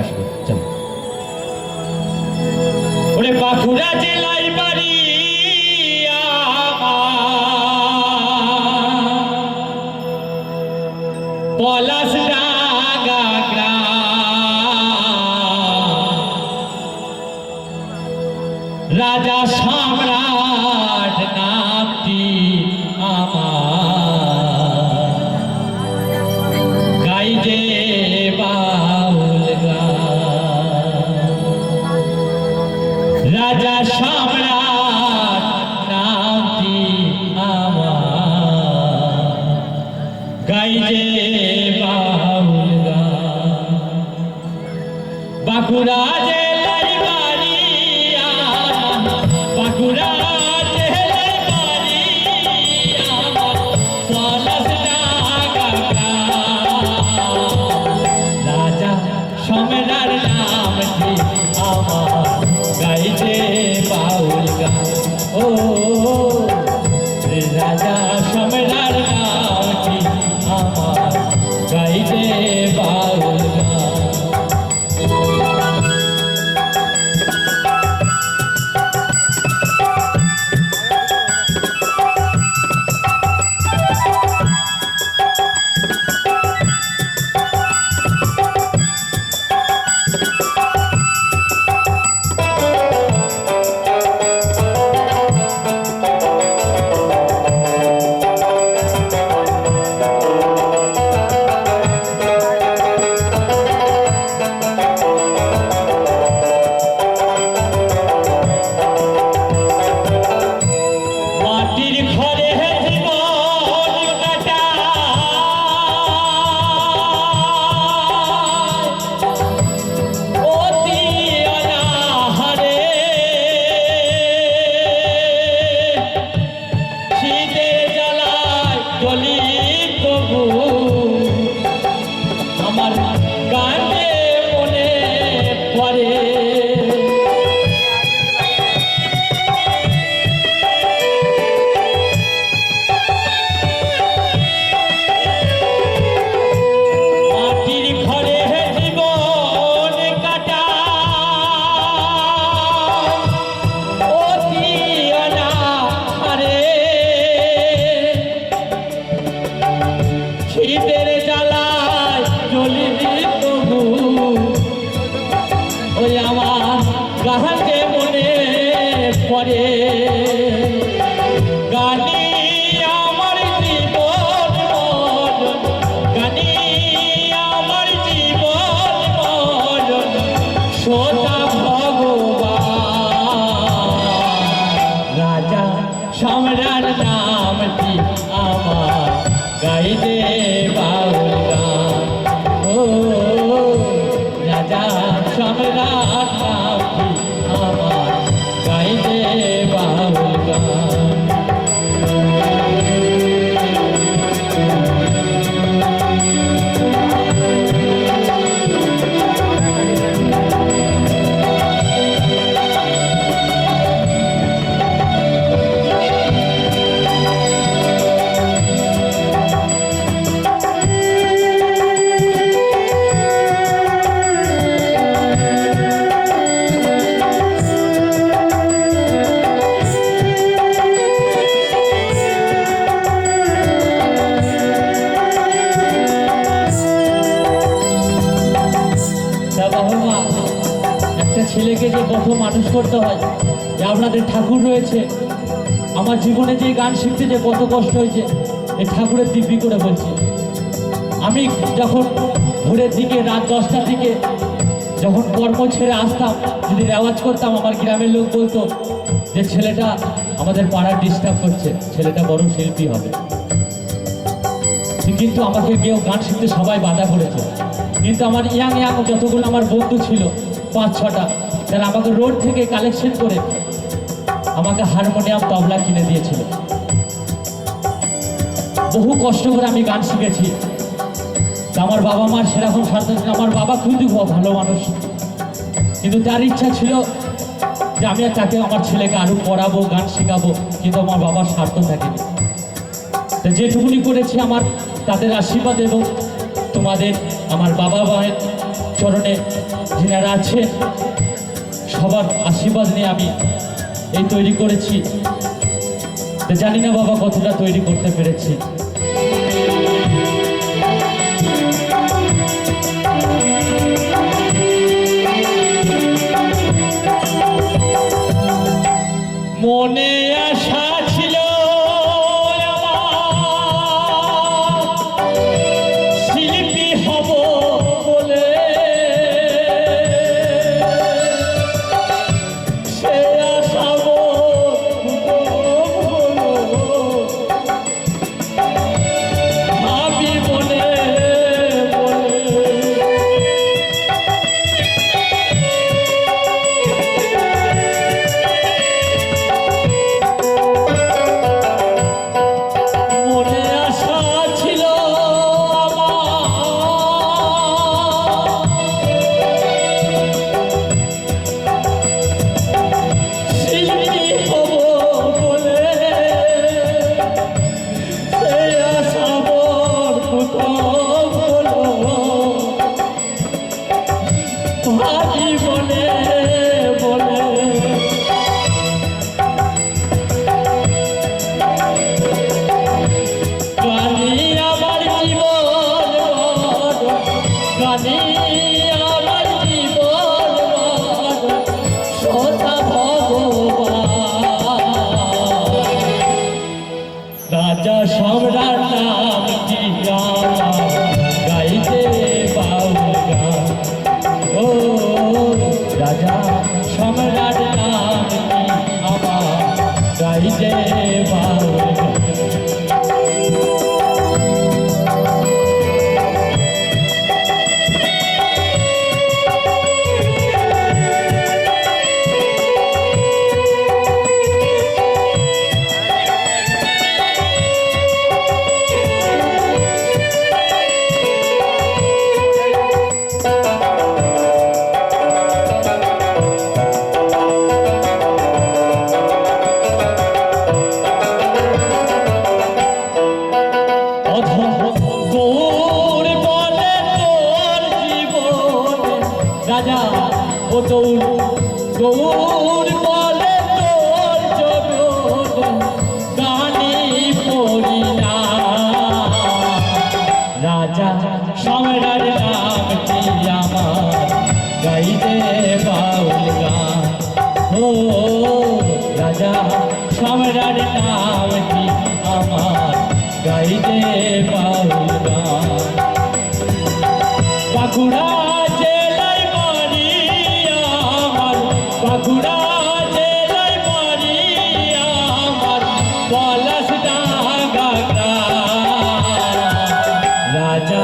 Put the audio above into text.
আসবো চলো। ওরে বাঁকুড়া জেলায় বাড়ি পলাশডাঙ্গা গ্রাম, রাজা সম্রাট নামটি আমার, গাই যে বাউল গান। রাজা সম্রাট নামটি আমার, গাই যে বাউল গান। বাঁকুড়া জেলায় বাড়ি আমার, বাঁকুড়া জেলায় বাড়ি আমার, পলাশডাঙ্গা গ্রাম। রাজা সম্রাট নামটি আমার, গাই যে বাউল গান। ও রাজা সম্রাট নামটি আমার, গাই যে বাউল গান। আমার গানে মনে পড়ে মাটির ঘরে জীবন কাটা অতি অনাহারে, শীতের জ্বালায় জ্বলি তবু ওই আমার গানকে মনে পড়ে। গানি আমার জীবন মরণ, গানি আমার জীবন মরণ, সোতা ভগবান। রাজা সম্রাট নামটি আমার, গাই যে বাউল গান। ও রাজা সম্রাট নামটি আমার, গাই যে বাউল গান। একটা ছেলেকে যে কত মানুষ করতে হয়, যে আপনাদের ঠাকুর রয়েছে, আমার জীবনে যে গান শিখতে যে কত কষ্ট হয়েছে, এই ঠাকুরের দিব্যি করে বলছি। আমি যখন ভোরের দিকে রাত 10টার দিকে যখন কর্ম ছেড়ে আসতাম, যদি রেওয়াজ করতাম, আমার গ্রামের লোক বলতো যে ছেলেটা আমাদের পাড়ার ডিস্টার্ব করছে, ছেলেটা বড় শিল্পী হবে। কিন্তু আমাকে কেউ গান শিখতে সবাই বাধা করেছে। কিন্তু আমার ইয়াং যতগুলো আমার বন্ধু ছিল 5-6টা, যারা আমাকে রোড থেকে কালেকশন করে আমাকে হারমোনিয়াম তবলা কিনে দিয়েছিল। বহু কষ্ট করে আমি গান শিখেছি। আমার বাবা মার সেরকম স্বার্থ ছিল। আমার বাবা খুবই ভালো মানুষ, কিন্তু তার ইচ্ছা ছিল যে আমি তাকে, আমার ছেলেকে আরো পড়াবো, গান শেখাবো, কিন্তু আমার বাবার স্বার্থ থাকেনি। যেটুকুনি করেছি আমার তাদের আশীর্বাদ এবং তোমাদের আমার বাবা মায়ের চরণে যিনারা আছেন সবার আশীর্বাদ নিয়ে আমি এই তৈরি করেছি। তো জানি না বাবা কতটা তৈরি করতে পেরেছি। মনে আশা ছিল শিল্পী হব বলে, সে আশা ভাবি মনে রাজা সম্রাট নাম কি গাইতে বাউল গান। ও রাজা সম্রাট নাম কি আমার গাইতে বাউল গান। রাজা ও দৌল গৌর বলে তোর জগৎ গানি পড়ি না। রাজা সম্রাট নাম কি আমার গাইতে বাউল গান। ও রাজা সম্রাট নাম কি আমার গাইতে বাউল গান। বাঁকুড়া বাঁকুড়া জেলায় বাড়ি আমার পলাশ ডাঙ্গা। রাজা